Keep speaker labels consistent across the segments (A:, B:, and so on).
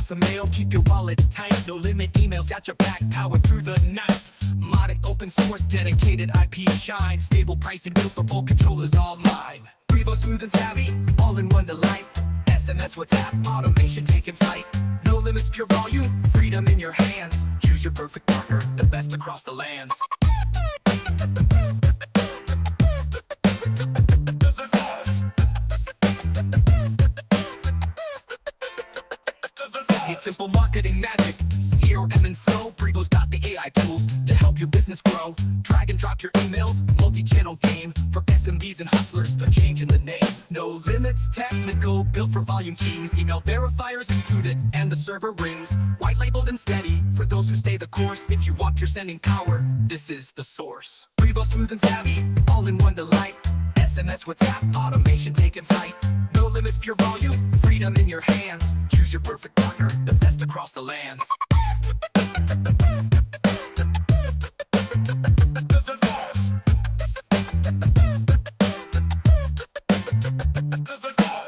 A: lots of mail, keep your wallet tight. No limit emails, got your back power through the night. Modded open source, dedicated IP shine. Stable pricing built for bulk controllers online. Brevo smooth and savvy, all in one delight. SMS, WhatsApp, automation taking flight. No limits, pure volume, freedom in your hands. Choose your perfect partner, the best across the lands. Need simple marketing magic, CRM and flow. Brevo's got the AI tools to help your business grow. Drag and drop your emails, multi-channel game. For SMBs and hustlers, the change in the name. No limits, technical, built for volume kings. Email verifiers included, and the server rings. White labeled and steady, for those who stay the course. If you want pure sending power, this is the source. Brevo smooth and savvy, all in one delight. SMS, WhatsApp, automation taking flight. No limits, pure volume, freedom in your hands. Choose your perfect partner, the best across the lands.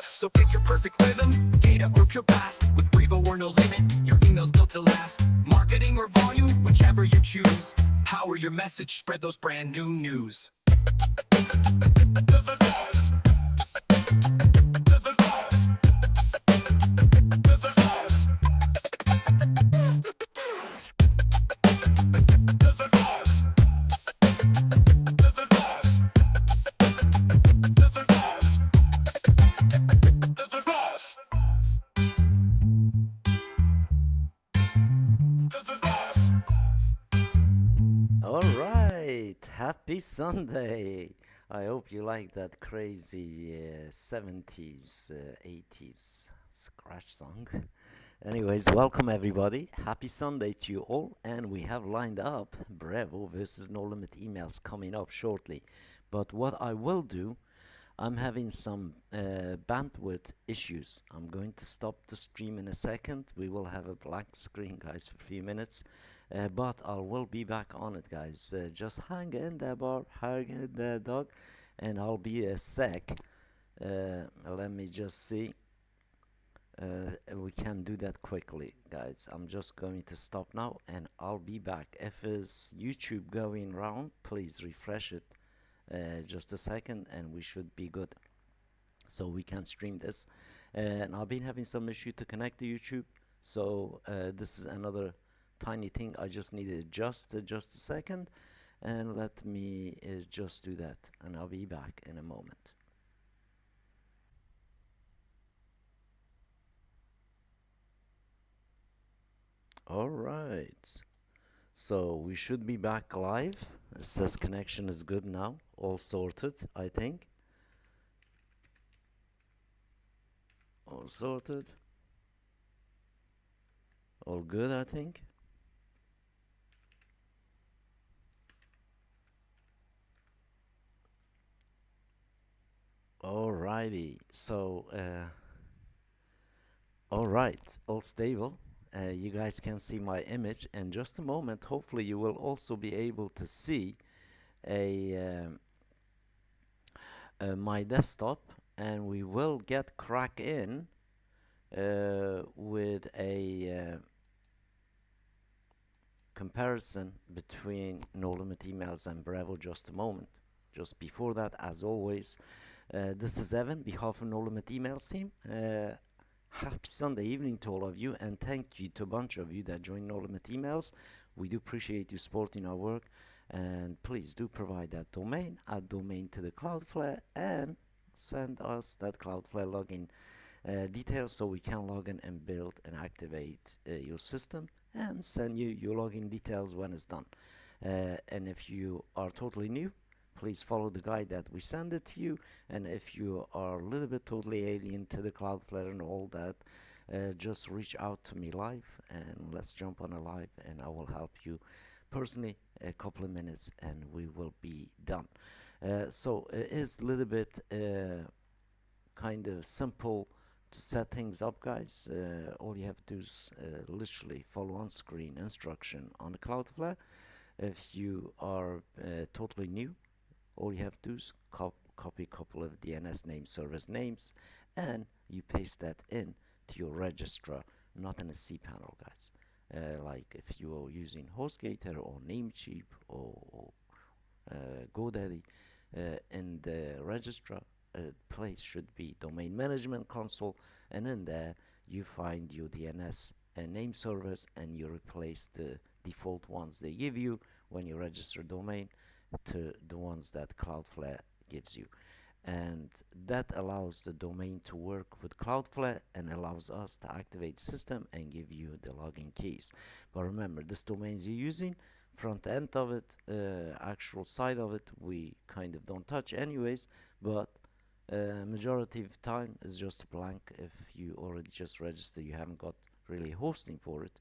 A: So pick your perfect rhythm, data or pure blast. With Brevo or no limit, your email's built to last. Marketing or volume, whichever you choose. Power your message, spread those brand new news.
B: Alright, happy Sunday! I hope you like that crazy 70s, 80s scratch song. Anyways, welcome everybody. Happy Sunday to you all. And we have lined up Brevo versus No Limit emails coming up shortly. But what I will do, I'm having some bandwidth issues. I'm going to stop the stream in a second. We will have a black screen, guys, for a few minutes. But I will be back on it, guys. Just hang in there, Bob. Hang in there, dog. And I'll be a sec. Let me just see. We can do that quickly, guys. I'm just going to stop now and I'll be back. If it's YouTube going round, please refresh it. Just a second and we should be good. So we can stream this. And I've been having some issue to connect to YouTube. So this is another tiny thing I just need to adjust just a second, and let me just do that and I'll be back in a moment. Alright, so we should be back live. It says connection is good now, all sorted, I think. All sorted, all good, I think. Alrighty, so alright, all stable. You guys can see my image in just a moment. Hopefully you will also be able to see my desktop, and we will get crack in with a comparison between No Limit emails and Brevo just a moment. Just before that, as always, this is Evan, behalf of No Limit Emails team. Happy Sunday evening to all of you, and thank you to a bunch of you that joined No Limit Emails. We do appreciate you supporting our work, and please do provide that domain, add domain to the Cloudflare, and send us that Cloudflare login details so we can log in and build and activate your system and send you your login details when it's done. And if you are totally new, please follow the guide that we send it to you. And if you are a little bit totally alien to the Cloudflare and all that, just reach out to me live and let's jump on a live and I will help you personally a couple of minutes and we will be done. So it is a little bit kind of simple to set things up, guys. All you have to do is literally follow on screen instruction on the Cloudflare. If you are totally new, all you have to do is copy a couple of DNS name service names and you paste that in to your registrar not in a cPanel, guys. Like if you are using HostGator or Namecheap or GoDaddy, in the registrar place should be domain management console, and in there you find your DNS name servers, and you replace the default ones they give you when you register domain to the ones that Cloudflare gives you. And that allows the domain to work with Cloudflare and allows us to activate the system and give you the login keys. But remember, this domains you're using, front end of it, actual side of it, we kind of don't touch anyways, but majority of time is just blank. If you already just registered, you haven't got really hosting for it,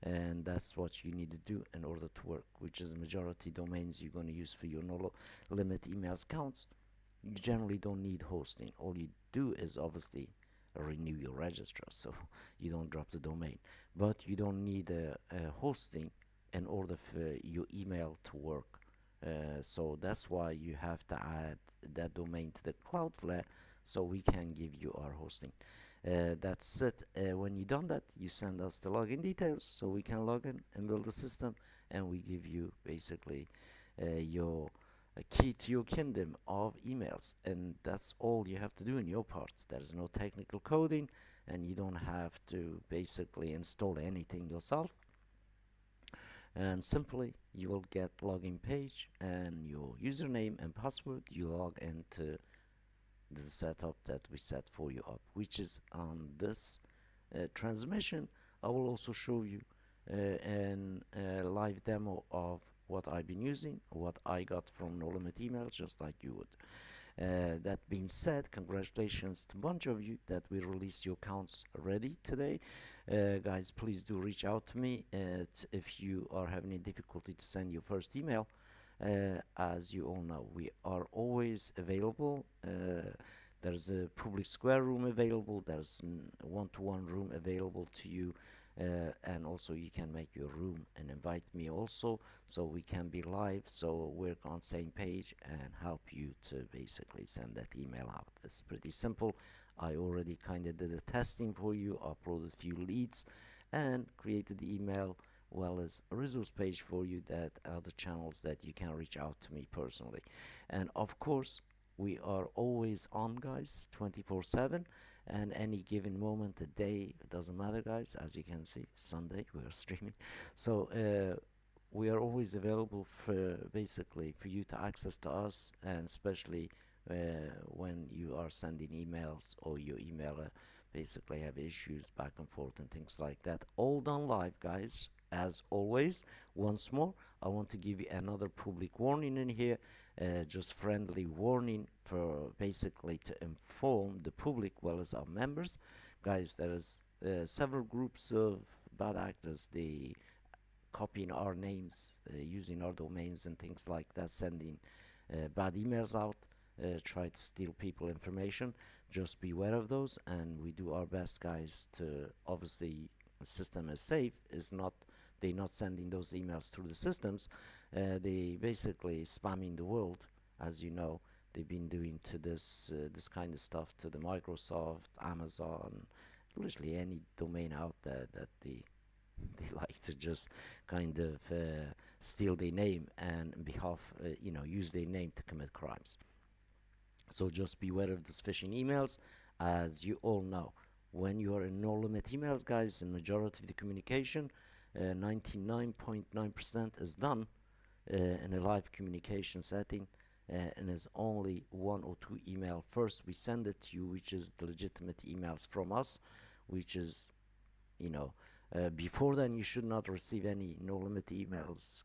B: and that's what you need to do in order to work, which is the majority domains you're going to use for your no limit emails accounts. You generally don't need hosting. All you do is obviously renew your registrar so you don't drop the domain, but you don't need a hosting in order for your email to work. So that's why you have to add that domain to the Cloudflare so we can give you our hosting. That's it. When you done that, you send us the login details so we can log in and build the system, and we give you basically your a key to your kingdom of emails, and that's all you have to do in your part. There's no technical coding, and you don't have to basically install anything yourself, and simply you will get login page and your username and password. You log into the setup that we set for you up, which is on this transmission. I will also show you an live demo of what I've been using, what I got from No Limit Emails, just like you would. That being said, congratulations to a bunch of you that we released your accounts already today. Guys, please do reach out to me if you are having any difficulty to send your first email. As you all know, we are always available. There's a public square room available, there's a one-to-one room available to you, and also you can make your room and invite me also, so we can be live, so we're on same page and help you to basically send that email out. It's pretty simple. I already kind of did a testing for you, uploaded a few leads and created the email, well as a resource page for you that are the channels that you can reach out to me personally. And of course, we are always on, guys, 24/7, and any given moment a day, it doesn't matter, guys. As you can see, Sunday we are streaming, so we are always available for basically for you to access to us, and especially when you are sending emails or your emailer basically have issues back and forth and things like that, all done live, guys. As always, once more, I want to give you another public warning in here, just friendly warning for basically to inform the public well as our members. Guys, there is several groups of bad actors. They copying our names, using our domains and things like that, sending bad emails out, try to steal people information. Just beware of those, and we do our best, guys, to obviously the system is safe, is not they not sending those emails through the systems. They basically spamming the world, as you know. They've been doing to this kind of stuff to the Microsoft, Amazon, literally any domain out there that they like to just kind of steal their name and on behalf, use their name to commit crimes. So just beware of these phishing emails. As you all know, when you are in no limit emails, guys, the majority of the communication, 99.9% is done in a live communication setting, and is only one or two email. First, we send it to you, which is the legitimate emails from us, which is, before then you should not receive any no limit emails.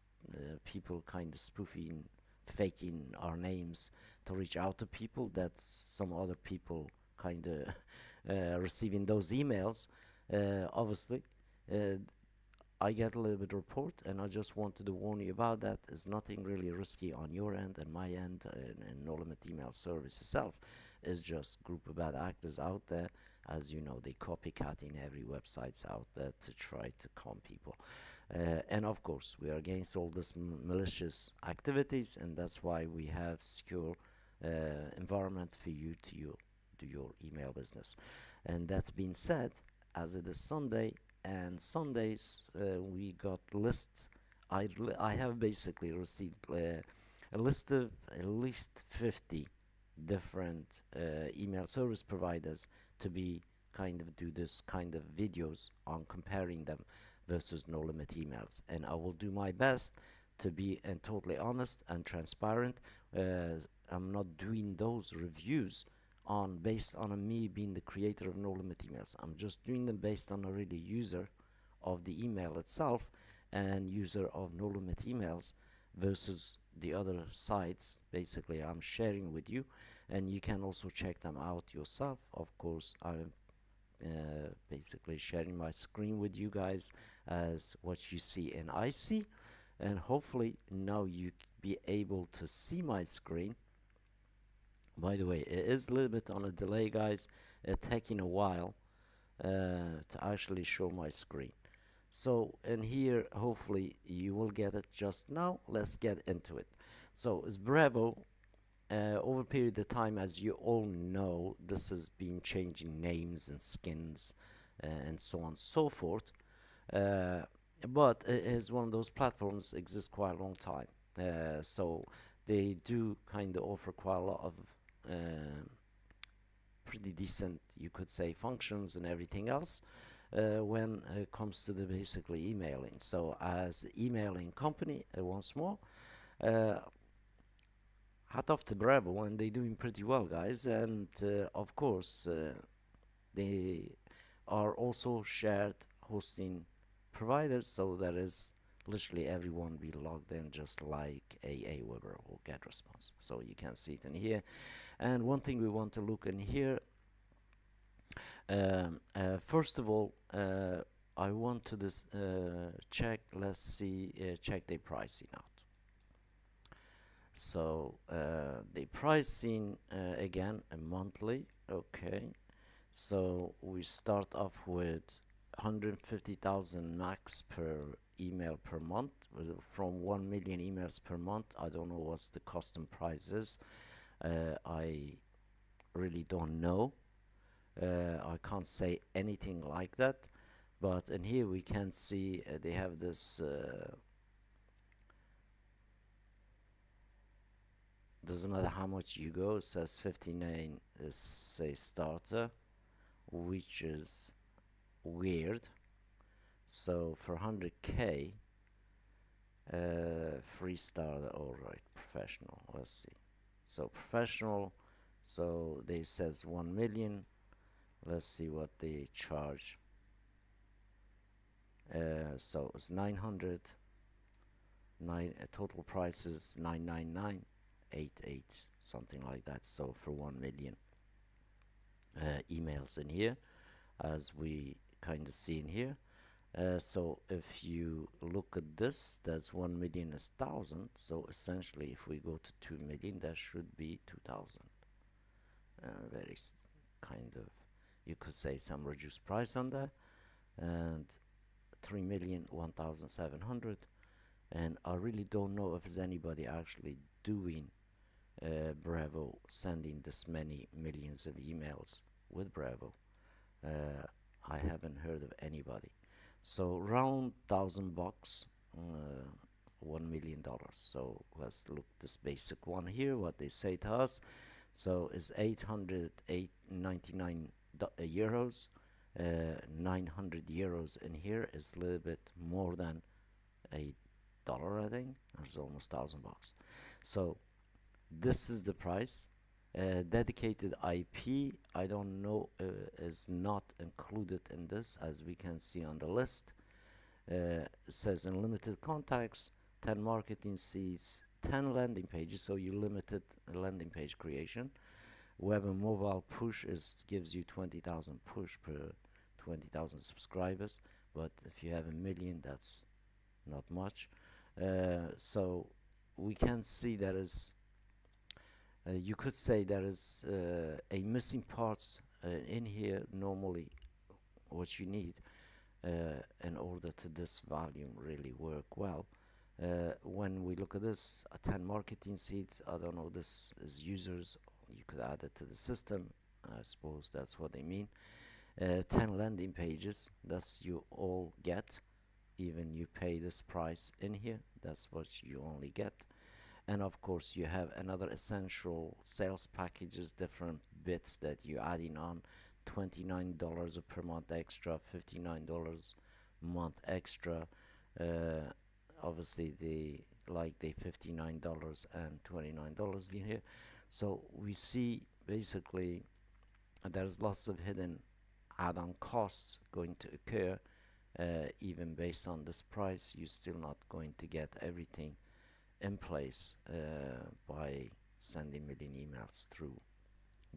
B: People kind of spoofing, faking our names to reach out to people. That's some other people kind of receiving those emails. Obviously, I get a little bit report, and I just wanted to warn you about that. It's nothing really risky on your end and my end, and No Limit Email Service itself is just group of bad actors out there. As you know, they copycatting every websites out there to try to con people. And of course, we are against all this malicious activities, and that's why we have secure environment for you to do your email business. And that being said, as it is Sunday, and Sundays we got lists. I have basically received a list of at least 50 different email service providers to be kind of do this kind of videos on comparing them versus no limit emails, and I will do my best to be and totally honest and transparent. I'm not doing those reviews on based on me being the creator of no limit emails. I'm just doing them based on a really user of the email itself and user of no limit emails versus the other sites. Basically, I'm sharing with you, and you can also check them out yourself. Of course, I'm basically sharing my screen with you guys as what you see and I see, and hopefully now you be able to see my screen. By the way, it is a little bit on a delay, guys. It's taking a while to actually show my screen. So in here, hopefully you will get it just now. Let's get into it. So it's Brevo. Over a period of time, as you all know, this has been changing names and skins and so on and so forth. Uh, but it is one of those platforms exists quite a long time. So they do kind of offer quite a lot of um pretty decent, you could say, functions and everything else when it comes to the basically emailing. So as the emailing company, once more, uh, hat off to Bravo, and they're doing pretty well, guys. And of course, they are also shared hosting providers, so that is literally everyone be logged in just like a Weber or GetResponse. So you can see it in here. And one thing we want to look in here, first of all, I want to check. Let's see, check the pricing out. So the pricing again a monthly. Okay, so we start off with 150,000 max per email per month, from 1 million emails per month. I don't know what's the custom prices. I really don't know. I can't say anything like that. But in here we can see they have this. Doesn't matter how much you go. It says 59 is say starter, which is weird. So for 100k, free starter. All right, professional. Let's see. So professional. So they says 1 million. Let's see what they charge. So it's 900. Total price is 99988, something like that. So for 1 million emails in here, as we kind of see in here. So if you look at this, that's 1 million is 1,000. So essentially, if we go to 2 million, that should be 2,000. Very kind of, you could say, some reduced price on that. And 3 million 1,700. And I really don't know if there's anybody actually doing Brevo, sending this many millions of emails with Brevo. I haven't heard of anybody. So around $1,000, $1 million. So let's look this basic one here. What they say to us. So is 899 euros. 900 euros in here is a little bit more than $1, I think. It's almost $1,000. So this is the price. Dedicated IP, I don't know, is not included in this, as we can see on the list. It says unlimited contacts, 10 marketing seats, 10 landing pages, so you limited landing page creation. Web and mobile push gives you 20,000 push per 20,000 subscribers, but if you have a million, that's not much. So we can see there is, you could say there is a missing parts in here. Normally, what you need in order to this volume really work well. When we look at this, 10 marketing seats, I don't know, this is users, you could add it to the system, I suppose that's what they mean. 10 landing pages. That's you all get. Even you pay this price in here, that's what you only get. And of course you have another essential sales packages, different bits that you adding on. $29 per month extra, $59 month extra. uh, Obviously the like the $59 and $29 in here. So we see basically there's lots of hidden add-on costs going to occur. Even based on this price, you're still not going to get everything in place by sending million emails through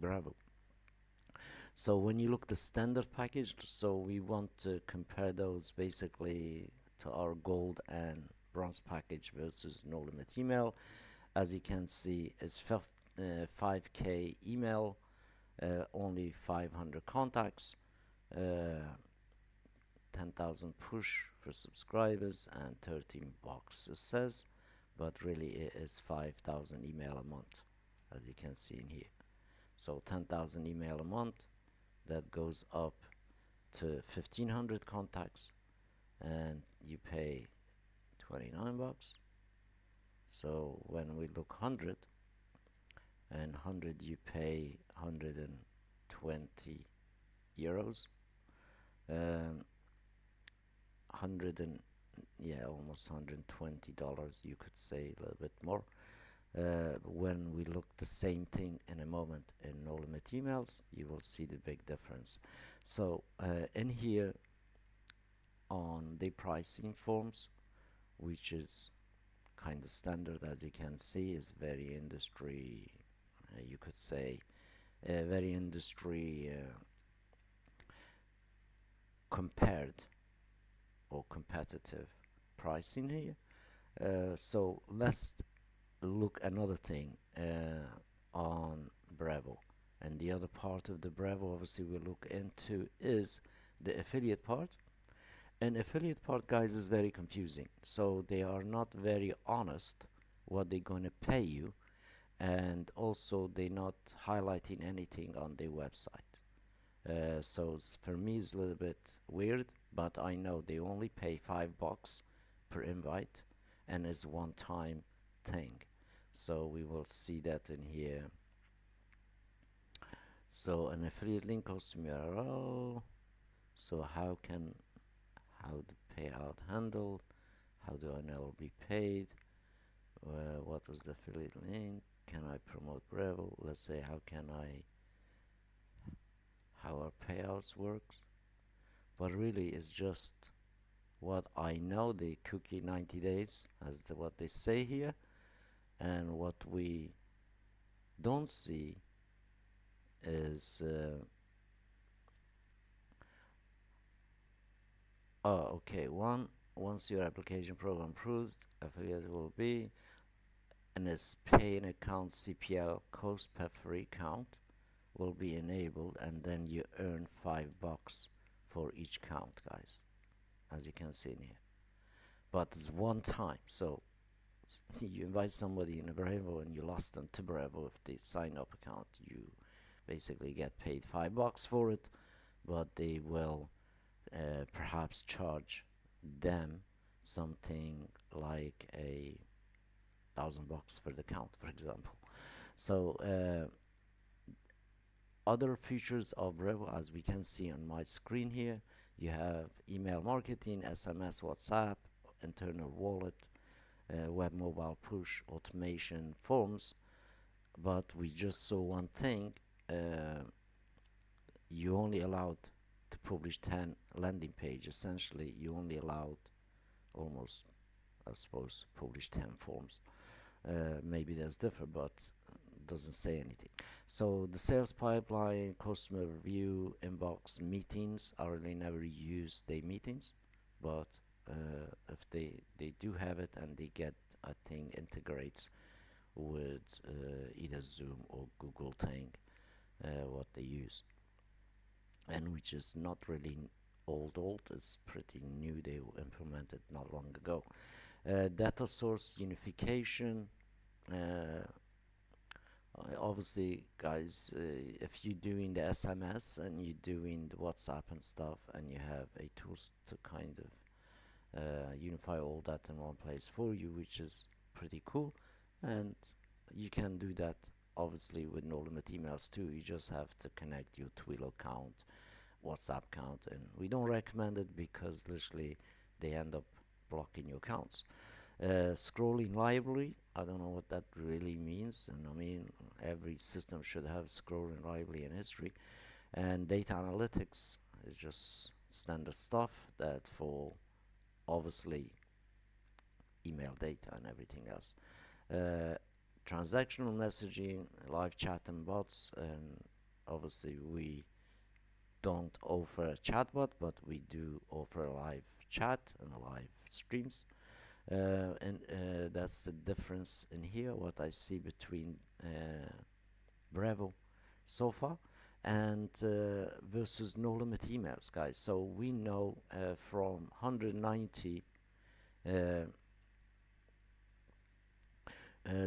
B: Brevo. So when you look the standard package, so we want to compare those basically to our gold and bronze package versus no limit email. As you can see, it's 5k email, only 500 contacts, uh, 10,000 push for subscribers, and 13 boxes says, but really it is 5,000 email a month, as you can see in here. So 10,000 email a month, that goes up to 1,500 contacts, and you pay 29 bucks. So when we look 100 and 100, you pay 120 euros. 100 and yeah, almost $120, you could say a little bit more. When we look the same thing in a moment in no limit emails, you will see the big difference. So in here on the pricing forms, which is kind of standard, as you can see, is very industry, you could say, very industry compared or competitive pricing here. So let's look another thing on Brevo. And the other part of the Brevo obviously we'll look into is the affiliate part. And affiliate part, guys, is very confusing. So they are not very honest what they're going to pay you, and also they're not highlighting anything on their website. So for me it's a little bit weird, but I know they only pay $5 per invite and is one time thing. So we will see that in here. So an affiliate link custom URL. So how the payout handle? How do I know it will be paid? What is the affiliate link? Can I promote Brevo? Let's say how our payouts works. But really it's just what I know, the cookie 90 days as what they say here, and what we don't see is okay, once your application program approved, affiliate will be and its paying account CPL cost per free count will be enabled, and then you earn $5 for each count, guys, as you can see in here. But it's one time, so you invite somebody in a Brevo and you lost them to Brevo. If they sign up account, you basically get paid $5 for it, but they will perhaps charge them something like $1,000 for the count, for example. So other features of Brevo, as we can see on my screen here, you have email marketing, SMS, WhatsApp, internal wallet, web mobile push, automation, forms. But we just saw one thing, you only allowed to publish 10 landing page. Essentially you only allowed almost, I suppose, publish 10 forms. Maybe that's different, but doesn't say anything. So the sales pipeline, customer review, inbox, meetings, I really never use the meetings, but if they do have it, and they get, I think, integrates with either Zoom or Google thing, what they use, and which is not really old, it's pretty new, they implemented not long ago. Data source unification, Obviously, guys, if you're doing the SMS and you're doing the WhatsApp and stuff, and you have a tools to kind of unify all that in one place for you, which is pretty cool, and you can do that obviously with no limit emails too. You just have to connect your Twilio account, WhatsApp account, and we don't recommend it because literally they end up blocking your accounts. Scrolling library, I don't know what that really means, and I mean every system should have scrolling library and history. And data analytics is just standard stuff that for obviously email data and everything else. Uh, Transactional messaging, live chat and bots, and obviously we don't offer a chatbot, but we do offer a live chat and live streams. And that's the difference in here, what I see between Brevo so far and versus no limit emails, guys. So we know from 190,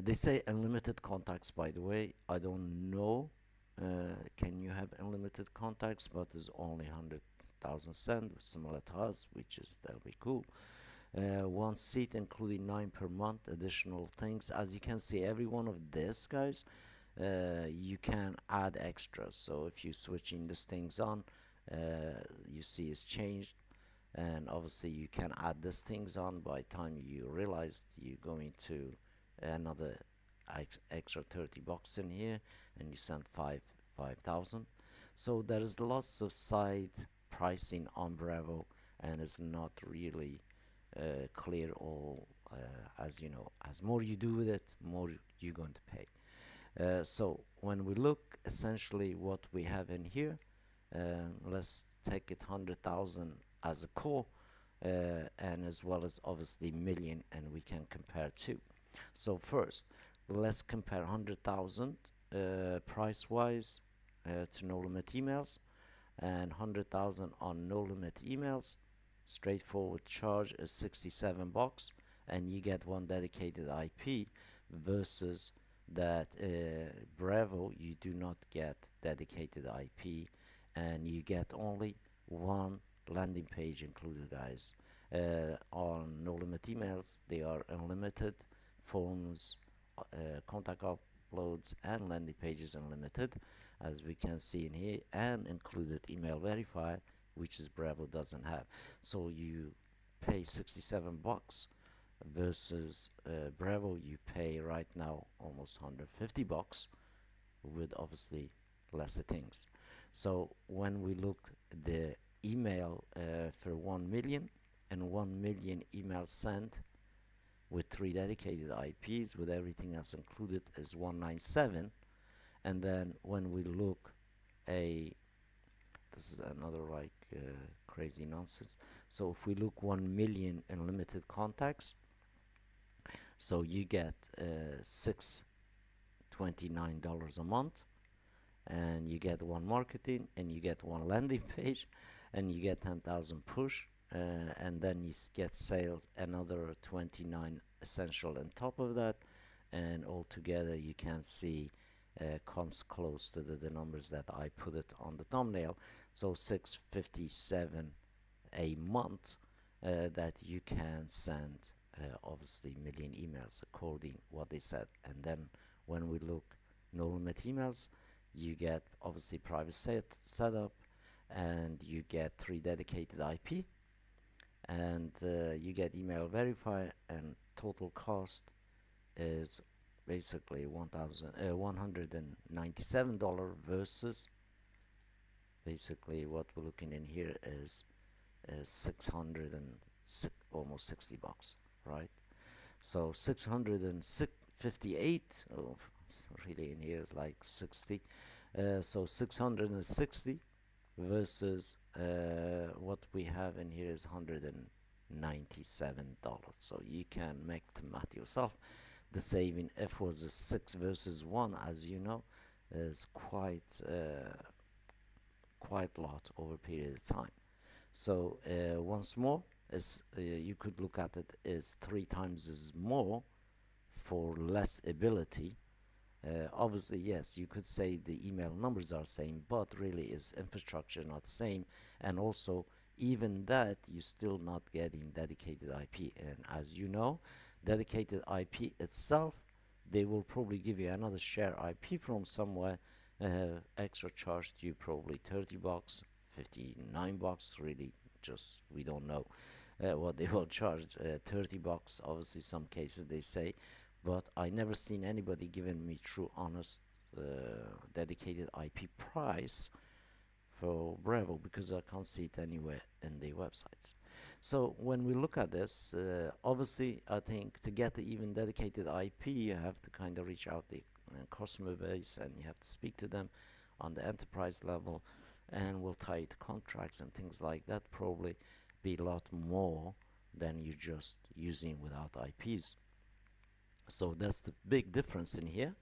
B: they say unlimited contacts, by the way. I don't know. Can you have unlimited contacts? But it's only 100,000 sent, similar to us, which is that'll be cool. One seat, including 9 per month. Additional things, as you can see, every one of this, guys, you can add extras. So if you're switching these things on, you see it's changed, and obviously you can add these things on. By the time you realize you're going to another extra 30 bucks in here, and you send 5,000. So there is lots of side pricing on Bravo, and it's not really clear all. As you know, as more you do with it, more you're going to pay. So when we look essentially what we have in here, let's take it 100,000 as a core, and as well as obviously million, and we can compare two. So first, let's compare 100,000 price wise to no limit emails, and 100,000 on no limit emails. Straightforward charge is 67 bucks, and you get one dedicated IP versus that Brevo, you do not get dedicated IP, and you get only one landing page included, guys. On no limit emails, they are unlimited forms, contact uploads, and landing pages unlimited, as we can see in here, and included email verify, which is Brevo doesn't have. So you pay 67 bucks versus Brevo, you pay right now almost 150 bucks with obviously lesser things. So when we looked the email for 1 million and 1 million emails sent with 3 dedicated IPs with everything else included is 197. And then when we look a this is another like crazy nonsense. So if we look 1 million unlimited contacts, so you get $629 a month, and you get one marketing, and you get one landing page, and you get 10,000 push, and then you get sales, another 29 essential on top of that, and altogether you can see comes close to the numbers that I put it on the thumbnail. So 657 a month that you can send obviously million emails according what they said. And then when we look no limit emails, you get obviously private setup, and you get 3 dedicated IP, and you get email verify, and total cost is basically $197 versus basically what we're looking in here is 600 and almost 60 bucks, right? So 658, oh, really in here is like 60. So 660 versus what we have in here is $197. So you can make the math yourself. The saving, if was a 6 versus 1, as you know, is quite quite a lot over a period of time. So once more, is you could look at it as 3 times as more for less ability, Obviously, yes, you could say the email numbers are same, but really is infrastructure not same, and also even that you still not getting dedicated IP. And as you know, dedicated IP itself, they will probably give you another share IP from somewhere, extra charge to you probably 30 bucks, 59 bucks, really, just we don't know what they will charge. 30 bucks, obviously, some cases they say, but I never seen anybody giving me true, honest, dedicated IP price for Brevo because I can't see it anywhere in the websites. So when we look at this, obviously, I think to get the even dedicated IP, you have to kind of reach out the customer base and you have to speak to them on the enterprise level, and we'll tie it to contracts and things like that. Probably be a lot more than you just using without IPs. So that's the big difference in here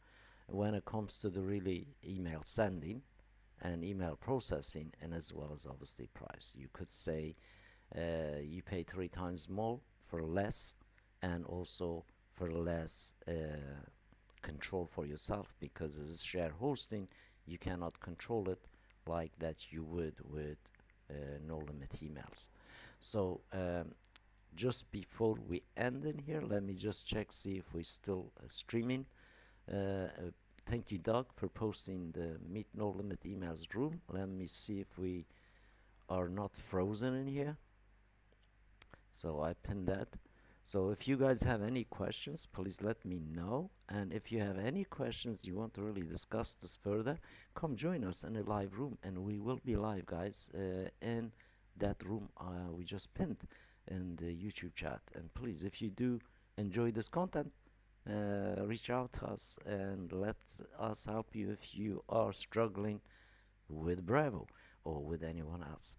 B: when it comes to the really email sending and email processing, and as well as obviously price. You could say you pay 3 times more for less, and also for less control for yourself, because as share hosting you cannot control it like that you would with no limit emails. So just before we end in here, let me just check, see if we still streaming. Thank you, Doug, for posting the Meet No Limit emails room. Let me see if we are not frozen in here. So I pinned that. So if you guys have any questions, please let me know. And if you have any questions you want to really discuss this further, come join us in a live room, and we will be live, guys, in that room we just pinned in the YouTube chat. And please, if you do enjoy this content, reach out to us and let us help you if you are struggling with Brevo or with anyone else.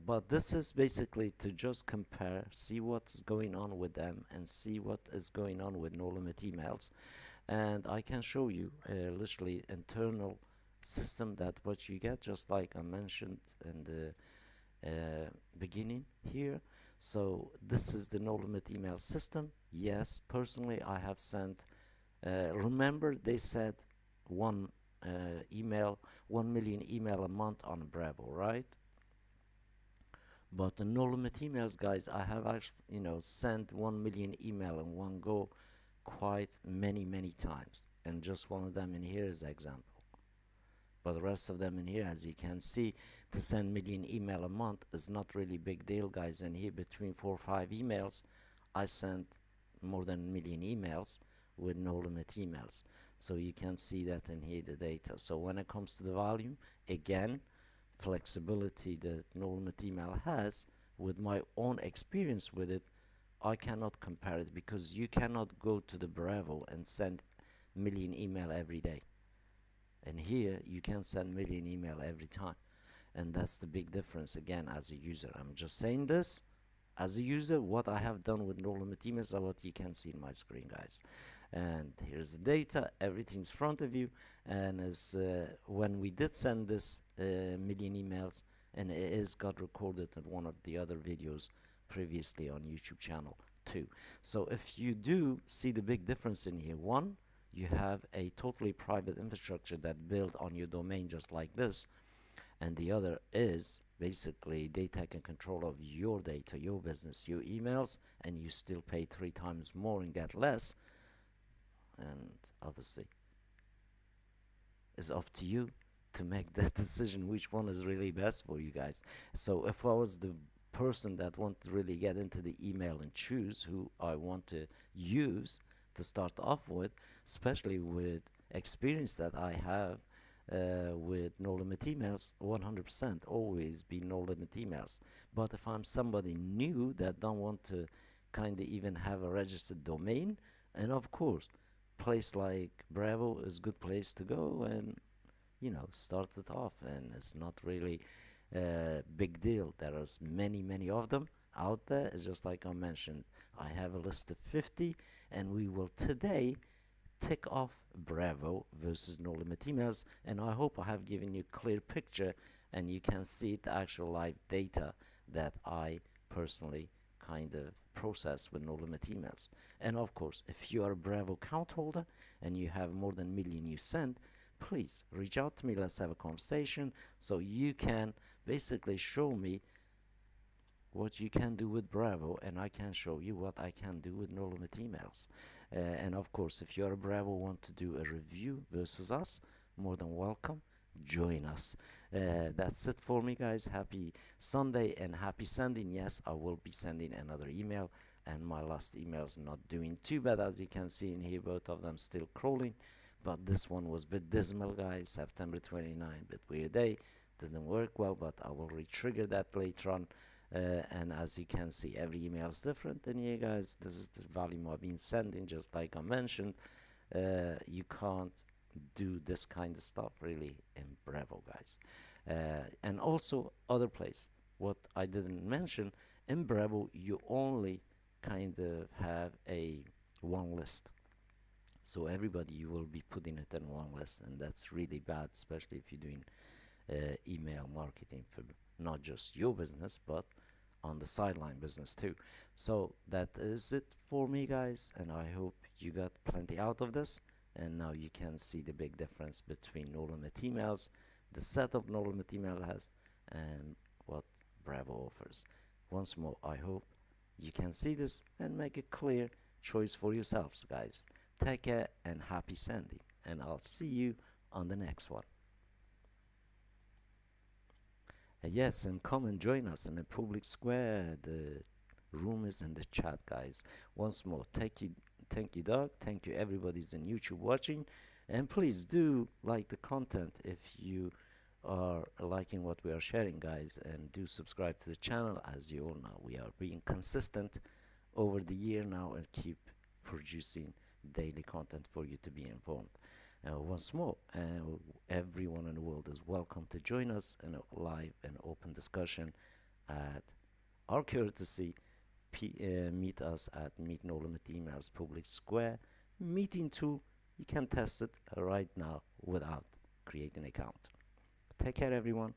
B: But this is basically to just compare, see what's going on with them, and see what is going on with no limit emails. And I can show you literally internal system that what you get, just like I mentioned in the beginning here. So this is the no limit email system. Yes, personally I have sent, remember they said one email, 1 million email a month on Brevo, right? But the no limit emails, guys, I have actually, sent 1 million email in one go quite many times, and just one of them in here is example. But the rest of them in here, as you can see, to send million email a month is not really big deal, guys. And here between 4 or 5 emails, I sent more than a million emails with no limit emails. So you can see that in here, the data. So when it comes to the volume, again, flexibility that no limit email has, with my own experience with it, I cannot compare it, because you cannot go to the Brevo and send million email every day. And here you can send million email every time, and that's the big difference. Again, as a user, I'm just saying this as a user, what I have done with no limit emails are what you can see in my screen, guys. And here's the data, everything's in front of you. And as when we did send this million emails, and it is got recorded in one of the other videos previously on YouTube channel too. So if you do see the big difference in here, one, you have a totally private infrastructure that built on your domain just like this, and the other is basically they take control of your data, your business, your emails, and you still pay 3 times more and get less. And obviously it's up to you to make that decision, which one is really best for you guys. So if I was the person that want to really get into the email and choose who I want to use to start off with, especially with experience that I have with no limit emails, 100% always be no limit emails. But if I'm somebody new that don't want to kind of even have a registered domain, and of course place like Brevo is a good place to go and start it off, and it's not really a big deal. There is many of them out there. It's just like I mentioned, I have a list of 50, and we will today tick off Brevo versus no limit emails, and I hope I have given you a clear picture and you can see the actual live data that I personally kind of process with no limit emails. And of course, if you are a Brevo account holder and you have more than a million you send, please reach out to me. Let's have a conversation so you can basically show me what you can do with Brevo, and I can show you what I can do with no limit emails. And of course, if you're a Brevo, want to do a review versus us, more than welcome. Join us. That's it for me, guys. Happy Sunday and happy sending. Yes, I will be sending another email, and my last email is not doing too bad, as you can see in here. Both of them still crawling, but this one was a bit dismal, guys. September 29, bit weird day. Didn't work well, but I will re-trigger that later on. And as you can see, every email is different. And yeah, guys, this is the volume I've been sending. Just like I mentioned, you can't do this kind of stuff really in Brevo, guys. And also other place, what I didn't mention, in Brevo you only kind of have a one list. So everybody, you will be putting it in one list, and that's really bad, especially if you're doing email marketing for not just your business but on the sideline business too. So that is it for me, guys, and I hope you got plenty out of this. And now you can see the big difference between no limit emails, the setup no limit email has, and what Brevo offers. Once more, I hope you can see this and make a clear choice for yourselves, guys. Take care and happy sending, and I'll see you on the next one. Yes, and come and join us in the public square. The room is in the chat, guys. Once more, thank you, Doug. Thank you, everybody's in YouTube watching, and please do like the content if you are liking what we are sharing, guys, and do subscribe to the channel. As you all know, we are being consistent over the year now and keep producing daily content for you to be informed. Once more, everyone in the world is welcome to join us in a live and open discussion at our courtesy. Meet us at Meet No Limit Emails Public Square meeting tool. You can test it right now without creating an account. Take care, everyone.